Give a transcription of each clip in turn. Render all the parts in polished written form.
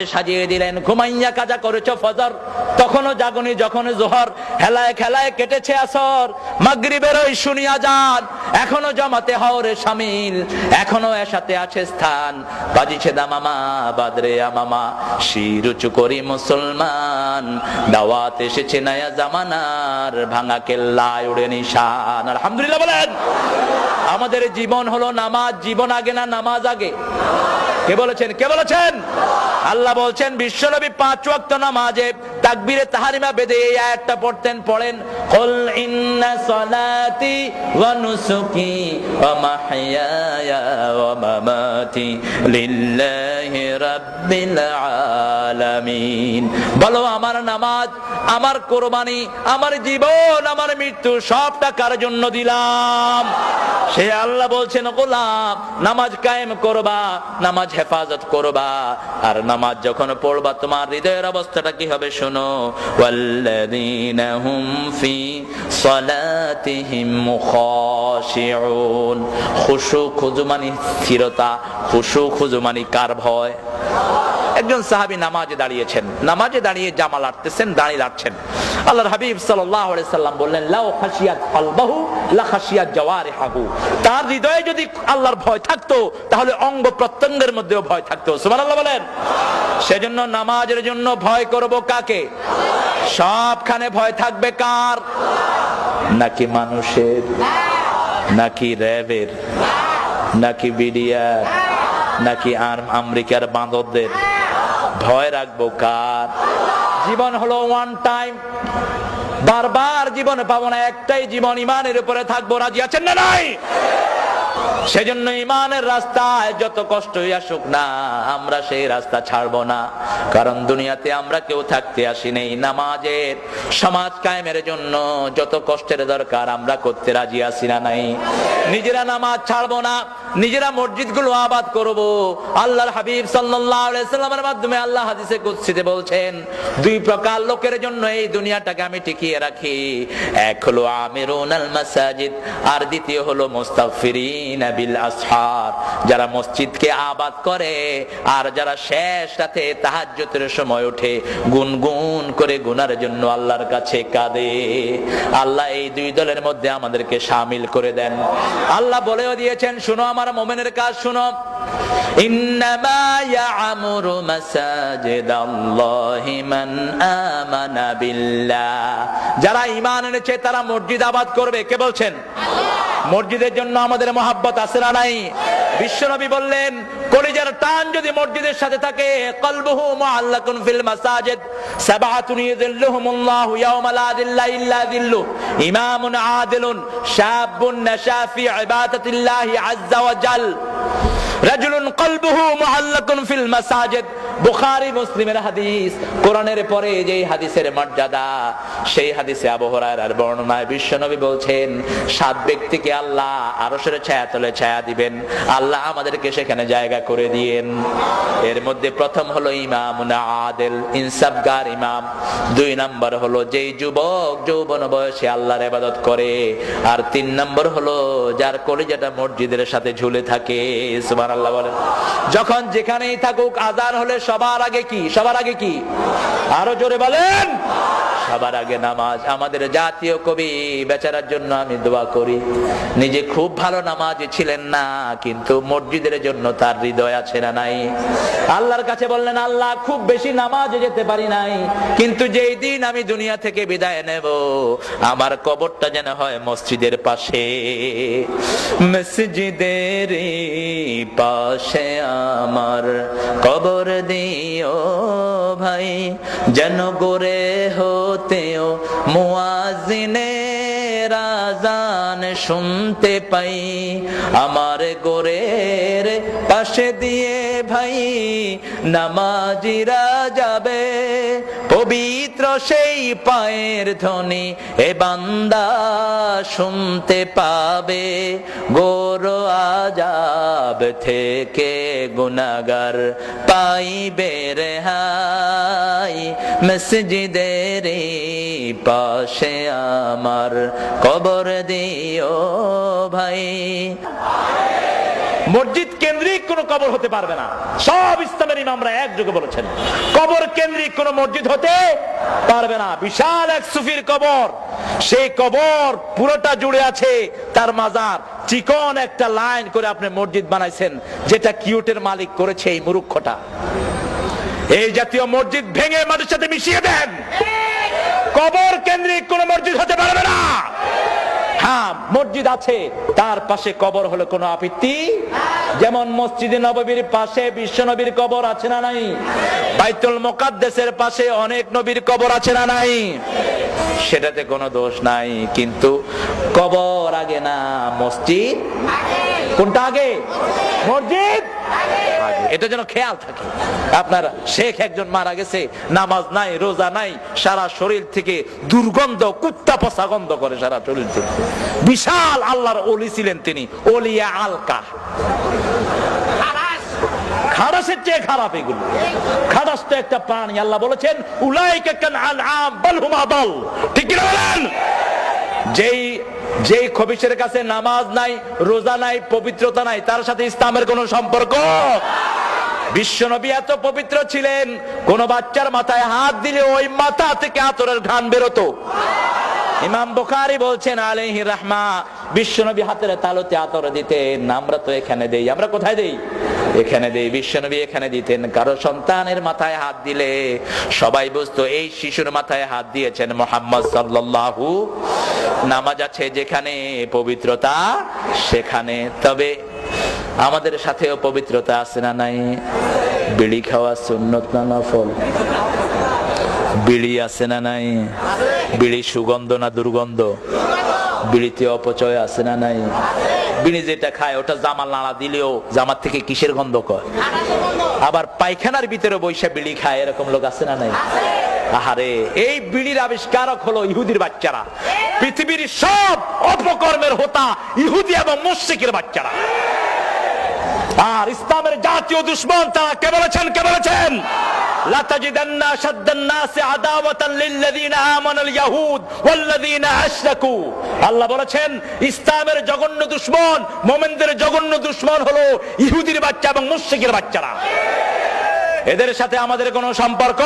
সাজিয়ে দিলেন। ঘুমাইয়া কাজা করেছো ফজর, তখনও জাগনি যখন জোহর, হেলায় খেলায় কেটেছে আসর, মাগরিবের ওই শুনি আজান, এখনো জমাতে হওরে শামিল, এখনো এসাতে আছে স্থান, বাজিছে দামামা বাদরে আমামা, শির উঁচু করি মুসলমান, দাওয়াত এসেছে নয়া জামানার, ভাঙা কেল্লায় উড়ে নিশান। আলহামদুলিল্লাহ বলেন। আমাদের জীবন হলো নামাজ। জীবন আগে না নামাজ আগে? কে বলেছেন? কে বলেছেন? আল্লাহ বলছেন বিশ্বনবী 5 ওয়াক্ত নামাজে তাকবীরে তাহরিমা বেঁধে এই আয়াতটা পড়তেন। পড়েন, কুল ইন্না সলাতি ওয়া নুসুকি ওয়া মাহইয়ায়া ওয়া মামাতি লিল্লাহি রাব্বিল আলামিন। বলো আমার নামাজ, আমার কুরবানি, আমার জীবন, আমার মৃত্যু সবটা কার জন্য দিলাম? সে আল্লাহ বলছেন, গোলাম নামাজ কায়েম করবা, নামাজ হেফাজত করবা, আর নামাজ যখন পড়বা তোমার হৃদয়ের অবস্থাটা কি হবে শোনো। ওয়াল্লাযীনা হুম ফি সালাতিহিম মুখাশিউন। খুশু খুজু মানে স্থিরতা, খুশু খুজু মানে কার ভয়? একজন সাহাবী নামাজে দাঁড়িয়েছেন, নামাজে দাঁড়িয়ে জামা লাড়তেছেন, দাড়ি লাড়ছেন। আল্লাহর হাবিব সাল্লাল্লাহু আলাইহি সাল্লাম বললেন, লাউ খাশিয়াত কলবাহু লা খাশিয়াত জাওয়ারিহু। তার হৃদয়ে যদি আল্লাহর ভয় থাকতো তাহলে অঙ্গ প্রত্যঙ্গের মধ্যেও ভয় থাকতো। সুবহানাল্লাহ বলেন। সেজন্য নামাজের জন্য ভয় করব কাকে? সবখানে ভয় থাকবে কার? নাকি মানুষের, নাকি র্যাবের, নাকি বিডিআর, নাকি আমেরিকার বাঁদরদের? ভয় রাখবো কার? জীবন হলো ওয়ান টাইম, বারবার জীবনে পাবো না, একটাই জীবন, ইমানের উপরে থাকবো। রাজি আছেন না নাই? সেজন্য ইমানের রাস্তায় যত কষ্টই আসুক না, আমরা সেই রাস্তা ছাড়বো না। কারণ দুনিয়াতে আমরা কেউ থাকতে আসি নেই, নামাজের সমাজ কায়েমের জন্য যত কষ্টের দরকার আমরা করতে রাজি আছি না নাই? নিজেরা নামাজ ছাড়বো না, নিজেরা মসজিদগুলো আবাদ করব। আল্লাহর হাবিব সাল্লাল্লাহু আলাইহি সাল্লামের মাধ্যমে আল্লাহ হাদিসে কুদসিতে বলছেন, 2 প্রকার লোকের জন্য এই দুনিয়াটাকে আমি টিকিয়ে রাখি। এক হলো আমিরুনাল মাসাজিদ, আর দ্বিতীয় হলো মুস্তাগফিরিন বিল আসহার, যারা মসজিদকে আবাদ করে আর যারা শেষ রাতে তাহাজ্জুদের সময় উঠে গুনগুন করে গুনার জন্য আল্লাহর কাছে কাঁদে। আল্লাহ এই 2 দলের মধ্যে আমাদেরকে শামিল করে দেন। আল্লাহ বলেও দিয়েছেন, শুনো আমার মুমিনের কাজ শুনো, ইন্নামা ইয়া'মুরু মাসাজিদাল্লাহি মান আমানা বিল্লাহ। যারা ঈমান এনেছে তারা মসজিদ আবাদ করবে। কে বলছেন? মসজিদের জন্য আমাদের মহাব্বত আছে না নাই? বিশ্বনবী বললেন, কলিজার টান যদি মসজিদের সাথে থাকে, কলবুহু মুআল্লাকুন ফিল মাসাজিদ, সাবআতুন ইয়াযিল্লুহুমুল্লাহু ইয়াওমা লা যিল্লা ইল্লা যিল্লুহু, ইমামুন আদিলুন, শাবুন নাশা ফি ইবাদাতিল্লাহি আযজা ওয়া জাল, রাজুলুন কলবুহু মুআল্লাকুন ফিল মাসাজিদ। বুখারী মুসলিমের হাদিস। কোরআনের পরে যেই হাদিসের মর্যাদা, সেই হাদিসে আবু হুরায়রার বর্ণনায় বিশ্বনবী বলছেন, 7 ব্যক্তিকে আল্লাহ আরশের ছায়াতলে ছায়া দিবেন। আল্লাহ আমাদেরকে সেখানে জায়গা করে দিয়েন। এর মধ্যে প্রথম হলো ইমামুন আদিল, ইনসাফগার ইমাম। 2 নম্বর হলো যেই যুবক যৌবন বয়সে আল্লাহর ইবাদত করে। আর 3 নম্বর হলো যার কলিজাটা মসজিদের সাথে ঝুলে থাকে। সুবহানাল্লাহ বলেন। যখন যেখানেই থাকুক, আযান হলে সবার আগে কি? সবার আগে কি? আরো জোরে বলেন। সবার আগে নামাজ। আমাদের জাতীয় কবি বেচারার জন্য আমি দোয়া করি, নিজে খুব ভালো নামাজি ছিলেন না, কিন্তু মসজিদের জন্য তার হৃদয় আছে না নাই? আল্লাহর কাছে বললেন, আল্লাহ খুব বেশি নামাজে যেতে পারি নাই, কিন্তু যেই দিন আমি দুনিয়া থেকে বিদায় নেব, আমার কবরটা যেন হয় মসজিদের পাশে। মসজিদের পাশে আমার কবর দিও ভাই, যেন গোরে হতেও মুয়াজ্জিনের আযান শুনতে পাই। আমার গোরের পাশে দিয়ে ভাই নামাজিরা যাবে, পবিত্র সেই পায়ের ধ্বনি এ বান্দা শুনতে পাবে। গোর আযাব থেকে গুনাহগার পাইবে রেহাই, মসজিদের পাশে আমার কবর দিও ভাই। মসজিদ কেন্দ্রিক কোন কবর হতে পারবে না। সব ইসলামের ইমামরা একযোগে বলেছেন কবর কেন্দ্রিক কোন মসজিদ হতে পারবে না। বিশাল এক সুফির কবর, সেই কবর পুরোটা জুড়ে আছে তার মাজার, চিকন একটা লাইন করে আপনি মসজিদ বানাইছেন, যেটা কিউটের মালিক করেছে এই মূর্খটা। এই জাতীয় মসজিদ ভেঙে মাটির সাথে মিশিয়ে দেন। কবর কেন্দ্রিক কোন মসজিদ হতে পারবে না। হ্যাঁ, মসজিদ আছে, তার পাশে কবর হলো কোনো আপত্তি। যেমন মসজিদে নববীর পাশে বিশ্ব নবীর কবর আছে না নাই? বাইতুল মুকাদ্দাসের পাশে অনেক নবীর কবর আছে না নাই? সেটাতে কোনো দোষ নাই, কিন্তু কবর আগে না মসজিদ? কোনটা আগে? মসজিদ আগে। এটা যেন খেয়াল থাকে। আপনার শেখ একজন মারা গেছে, নামাজ নাই, রোজা নাই, সারা শরীর থেকে দুর্গন্ধ, কুত্তা পচা গন্ধ করে সারা শরীর থেকে। বিশাল আল্লাহর ওলি ছিলেন তিনি, ওলিয়া আলকা। খারাসের চেয়ে খারাপ এগুলো। খারাস তো একটা প্রাণী, আল্লাহ বলেছেন উলাইকা কাল আনআম বাল হুম আদাল। ঠিক কি বলেন? যেই খবিশের কাছে নামাজ নাই, রোজা নাই, পবিত্রতা নাই, তার সাথে ইসলামের কোন সম্পর্ক? বিশ্বনবী এত পবিত্র ছিলেন, কোন বাচ্চার মাথায় হাত দিলে ওই মাথা থেকে আতরের ঘ্রাণ বেরোতো। ইমাম বুখারী বলছেন আলাইহি রাহমা, বিশ্বনবী হাতের তালুতে আতর দিতেন। আমরা তো এখানে দেই, আমরা কোথায় দেই? এখানে দেই। বিশ্বনবী এখানে দিতেন। কারো সন্তানের মাথায় হাত দিলে সবাই বুঝতো এই শিশুর মাথায় হাত দিয়েছেন মুহাম্মদ সাল্লাল্লাহু। নামাজ আছে যেখানে, পবিত্রতা সেখানে। তবে আমাদের সাথেও পবিত্রতা আছে না নাই? বিড়ি খাওয়া সুন্নত না নফল? বিড়ি আছে না নাই? বিড়ি সুগন্ধ না দুর্গন্ধ? বিড়িতে অপচয় আছে না নাই? বিড়ি যেটা খায় ওটা জামাল নাড়া দিলেও জামার থেকে কিসের গন্ধ কয়? আবার পায়খানার ভিতরে বৈশা বিড়ি খায়, এরকম লোক আছে না নাই? আহারে, এই বিড়ির আবিষ্কারক হলো ইহুদির বাচ্চারা। পৃথিবীর সব অপকর্মের হোতা ইহুদি এবং মুশরিকের বাচ্চারা। আর ইসলামের জাতীয় দুশমন তারা কে বলেছেন? কে বলেছেন? লাতাজিদান্না আশাদ্দান নাসি আদাওয়াতান লিল্লাযিনা আমানুল ইয়াহুদ ওয়াল্লাযিনা আশরাকু। আল্লাহ বলেছেন ইসলামের জঘন্য দুশমন, মুমিনদের জঘন্য দুশমন হলো ইহুদির বাচ্চা এবং মুশরিকের বাচ্চারা। এদের সাথে আমাদের কোনো সম্পর্ক?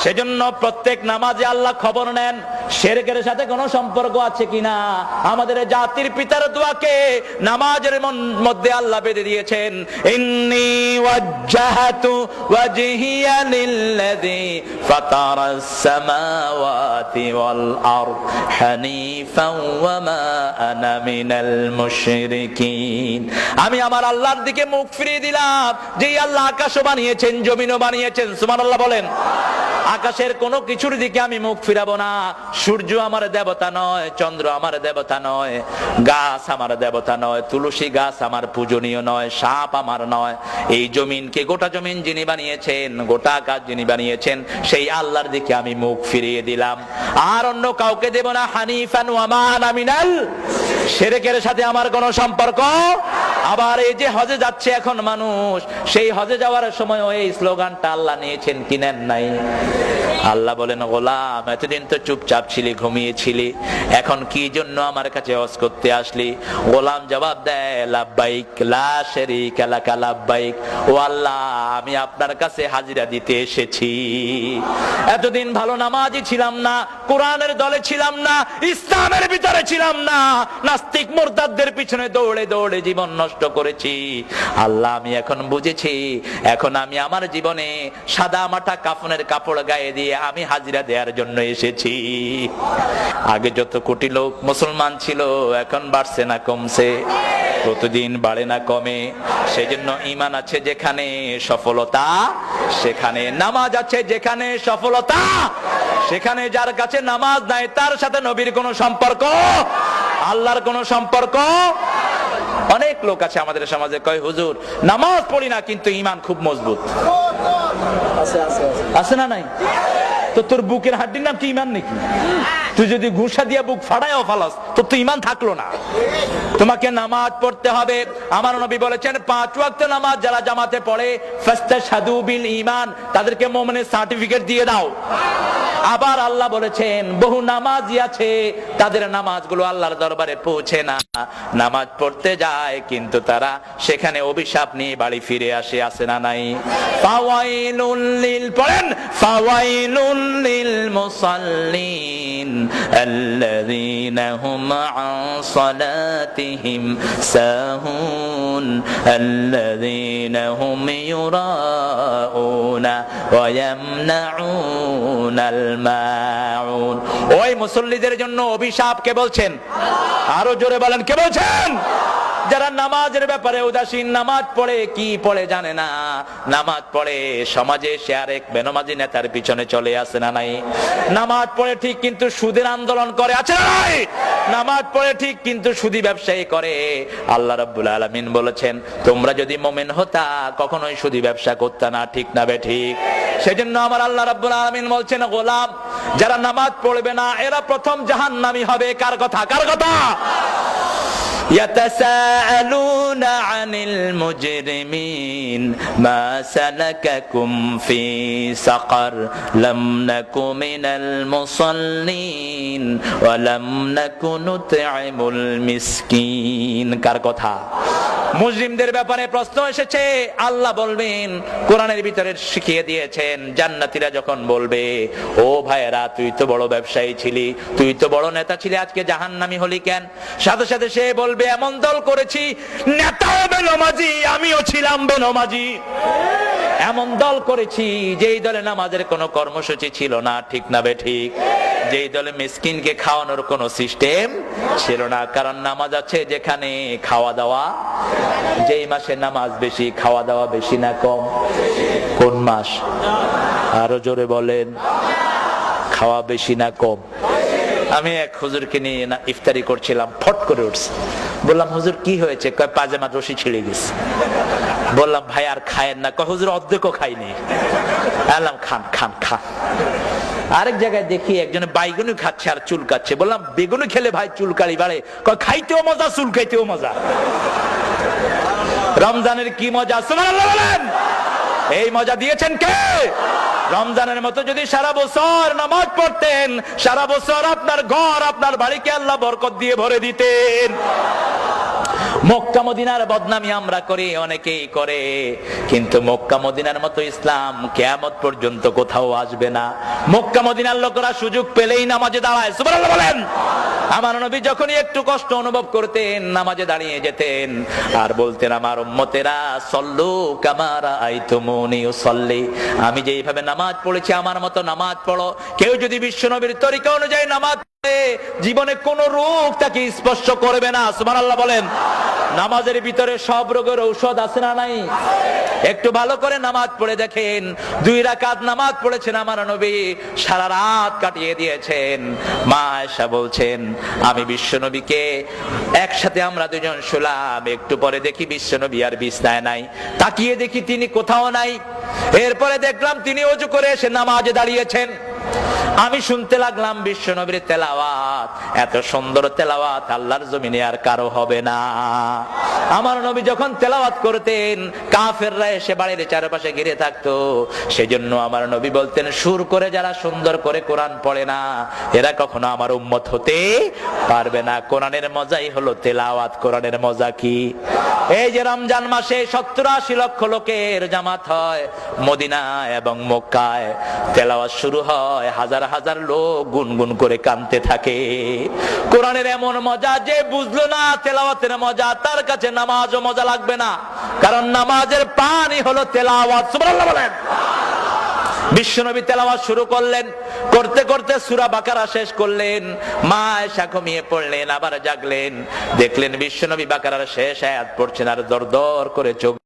সেজন্য প্রত্যেক নামাজে আল্লাহ খবর নেন শিরকের সাথে কোনো সম্পর্ক আছে কিনা। আমাদের জাতির পিতার দোয়াকে নামাজের মধ্যে আল্লাহ বেঁধে দিয়েছেন, ইন্নী ওয়াজ্জাহাতু ওয়াজহিয়া লিল্লাযী ফাতারাস সামাওয়াতি ওয়াল আরদ হানিফাও ওয়া মা আনা মিনাল মুশরিকিন। আমি আমার আল্লাহর দিকে মুখ ফিরিয়ে দিলাম, যেই আল্লাহ আকাশও বানিয়েছেন, জমিনও বানিয়েছেন। সুবহানাল্লাহ বলেন। আকাশের কোনো কিছুর দিকে আমি মুখ ফিরাবো না। সূর্য আমার দেবতা নয়, চন্দ্র আমার দেবতা নয়, গাছ আমার দেবতা নয়, তুলসী গাছ আমার পূজনীয় নয়, সাপ আমার নয়। এই জমিনকে, গোটা জমিন যিনি বানিয়েছেন, গোটা আকাশ যিনি বানিয়েছেন, সেই আল্লাহর দিকে আমি মুখ ফিরিয়ে দিলাম। আর অন্য কাউকে দেব না। হানিফান ওয়া মা আনা মিনাল শিরকের সাথে আমার কোনো সম্পর্ক। আবার এই যে হজে যাচ্ছে এখন মানুষ, সেই হজে যাওয়ার সময় এই স্লোগানটা আল্লাহ নিয়েছেন কি নেন নাই? আল্লাহ বলেন, গোলাম এতদিন তো চুপচাপ ছিলি, ঘুমিয়েছিলি, এখন কি জন্য আমার কাছে হজ করতে আসলি? গোলাম জবাব দেয়, লাব্বাইক লা শারীকা লাকা লাব্বাইক। ও আল্লাহ, আমি আপনার কাছে হাজিরা দিতে এসেছি। এতদিন ভালো নামাজি ছিলাম না, কোরআনের দলে ছিলাম না, ইসলামের ভিতরে ছিলাম না, নাস্তিক মুরতাদদের পিছনে দৌড়ে দৌড়ে জীবন নষ্ট করেছি। আল্লাহ, আমি এখন বুঝেছি, এখন আমি আমার জীবনে সাদা মাটা কাফনের কাপড় গায়ে দিয়ে আমি হাজিরা দেওয়ার জন্য এসেছি। আগে যত কোটি লোক মুসলমান ছিল, এখন বাড়ছে না কমছে? প্রতিদিন বাড়ে না কমে? সেজন্য ঈমান আছে যেখানে, সফলতা সেখানে। নামাজ আছে যেখানে, সফলতা সেখানে। যার কাছে নামাজ নাই, তার সাথে নবীর কোনো সম্পর্ক, আল্লাহর কোনো সম্পর্ক। অনেক লোক আছে আমাদের সমাজে, কয় হুজুর নামাজ পড়ি না কিন্তু ঈমান খুব মজবুত। আছে না নাই? তো তোর বুকের হাড্ডির নাম কি ইমান নাকি? তুই যদি ঘুষা দিয়া বুক ফাড়ায়ও ফালাস তোর তো ইমান থাকলো না। তোমাকে নামাজ পড়তে হবে। আমার নবী বলেছেন 5 ওয়াক্ত নামাজ যারা জামাতে পড়ে ফাস্তাশহাদু বিল ঈমান, তাদেরকে মুমিনের সার্টিফিকেট দিয়ে দাও। আবার আল্লাহ বলেছেন বহু নামাজি আছে তাদের নামাজগুলো আল্লাহর দরবারে পৌঁছে না, নামাজ পড়তে যায় কিন্তু তারা সেখানে অভিশাপ নিয়ে বাড়ি ফিরে আসে, আছে না নাই? ফাওয়াইলুল লিল, পড়েন, ফাওয়াইলুল লিল মুসাল্লিন আল্লাযীনা হুম আন সালাতিহিম সাহুন আল্লাযীনা হুম ইউরাউনা ওয়া ইয়ামনাউনাল মাউন। ওই মুসল্লিদের জন্য অভিশাপ কে বলছেন? আরো জোরে বলেন, কে বলছেন? যারা নামাজের ব্যাপারে উদাসীন, নামাজ পড়ে কি পড়ে জানে না, নামাজ পড়ে সমাজে সে আরেক বেনমাজি নেতার পিছনে চলে আসে না নাই? নামাজ পড়ে ঠিক কিন্তু সুদের আন্দোলন করে, আছে না নাই? নামাজ পড়ে ঠিক কিন্তু সুদী ব্যবসায়ী করে। আল্লাহ রাব্বুল আলামিন বলেছেন তোমরা যদি মুমিন হতা কখনোই সুদী ব্যবসা করতে না, ঠিক না বে ঠিক? সেজন্য আমার আল্লাহ রাব্বুল আলামিন বলছেন গোলাম যারা নামাজ পড়বে না এরা প্রথম জাহান্নামী হবে। কার কথা? কার কথা? يتساءلون عن المجرمين ما سلككم في سقر لم نك من المصلين ولم نك نطعم المسكين। কার কথা? মুজরিমদের ব্যাপারে প্রশ্ন এসেছে। আল্লাহ বলবেন, কোরআনের ভিতরে শিখিয়ে দিয়েছেন, জান্নাতীরা যখন বলবে ও ভাইয়েরা তুই তো বড় ব্যবসায়ী ছিলি, তুই তো বড় নেতা ছিলি, আজকে জাহান্নামী হলি কেন? সাথে সাথে সে বলবে এমন দল করেছি নেতাও বেনমাজি আমিও ছিলাম বেনমাজি। এমন দল করেছি যেই দলে নামাজের কোনো কর্মসূচি ছিল না, ঠিক না বে ঠিক? যেই দলে মিসকিনকে খাওয়ানোর কোনো সিস্টেম ছিল না। কারণ নামাজ আছে যেখানে খাওয়া দাওয়া, যেই মাসে নামাজ বেশি খাওয়া দাওয়া বেশি না কম? কোন মাস? আরো জোরে বলেন, খাওয়া বেশি না কম? আমি এক হুজুরকে নিয়ে ইফতারি করছিলাম, ফট করে উঠছে। বললাম হুজুর কি হয়েছে? কয় পাজামার রশি ছিঁড়ে গেছে। বললাম ভাই আর খায়েন না? কয় হুজুর অর্ধেকও খাইনি। বললাম খান খান খান। আরেক জায়গায় দেখি একজনে বাইগুনি খাচ্ছে আর চুল কাচ্ছে। বললাম বেগুনি খেলে ভাই চুলকালি বাড়ে? কয় খাইতেও মজা চুল খাইতেও মজা। রমজানের কি মজা, সুবহানাল্লাহ বলেন। এই মজা দিয়েছেন কে? রমজানের মতো যদি সারা বছর নামাজ পড়তেন, সারা বছর আপনার ঘর আপনার বাড়িকে আল্লাহ বরকত দিয়ে ভরে দিতেন। মক্কা মদিনার বদনামি আমরা করি, অনেকেই করে, কিন্তু মক্কা মদিনার মতো ইসলাম কিয়ামত পর্যন্ত কোথাও আসবে না। মক্কা মদিনার লোকেরা সুযোগ পেলেই নামাজে দাঁড়ায়, সুবহানাল্লাহ বলেন। আমার নবী যখনই একটু কষ্ট অনুভব করতেন নামাজে দাঁড়িয়ে যেতেন আর বলতেন আমার উম্মতেরা সল্লু কামা রাআইতুমুনি উসাল্লি, আমি যেইভাবে নামাজ পড়েছি আমার মতো নামাজ পড়ো। কেউ যদি বিশ্বনবীর তরিকা অনুযায়ী নামাজ পড়ে জীবনে কোন রোগ তাকে স্পর্শ করবে না, সুবহানাল্লাহ বলেন। নামাজের ভিতরে সব রোগের ঔষধ আছে না নাই? একটু ভালো করে নামাজ পড়ে দেখেন। 2 রাকাত নামাজ পড়েছেন আমার নবী, সারা রাত কাটিয়ে দিয়েছেন। মা আয়েশা বলছেন আমি বিশ্বনবীকে একসাথে আমরা দুজন শুলাম, একটু পরে দেখি বিশ্বনবী আর বিছানায় নাই, তাকিয়ে দেখি তিনি কোথাও নাই। এরপরে দেখলাম তিনি ওযু করে এসে নামাজে দাঁড়িয়েছেন। আমি শুনতে লাগলাম বিশ্বনবীর তেলাওয়াত, এত সুন্দর তেলাওয়াত আল্লাহর জমিনে আর কারো হবে না। আমার নবী যখন তেলাওয়াত করতেন কাফেররা এসে বাড়ির চারপাশে ঘিরে থাকতো। সেজন্য আমার নবী বলতেন সুর করে যারা সুন্দর করে কোরআন পড়ে না এরা কখনো আমার উম্মত হতে পারবে না। কোরআনের মজাই হলো তেলাওয়াত। কোরআনের মজা কি? এই যে রমজান মাসে 70-80 লক্ষ লোকের জামাত হয় মদিনায় এবং মক্কায়, তেলাওয়াত শুরু হয়, হাজার হাজার লোক গুনগুন করে কাঁদতে থাকে। কোরআনের এমন মজা যে বুঝলো না তেলাওয়াতের মজা তার কাছে নামাজও মজা লাগবে না, কারণ নামাজের পানি হলো তেলাওয়াত। সুবহানাল্লাহ বলেন। বিশ্বনবী তেলাওয়াত শুরু করলেন, করতে করতে সূরা বাকারা শেষ করলেন। মা আয়েশা ঘুমিয়ে পড়লেন, আবার জাগলেন, দেখলেন বিশ্বনবী বাকারার শেষ আয়াত পড়ছেন আর দরদর করে চোখ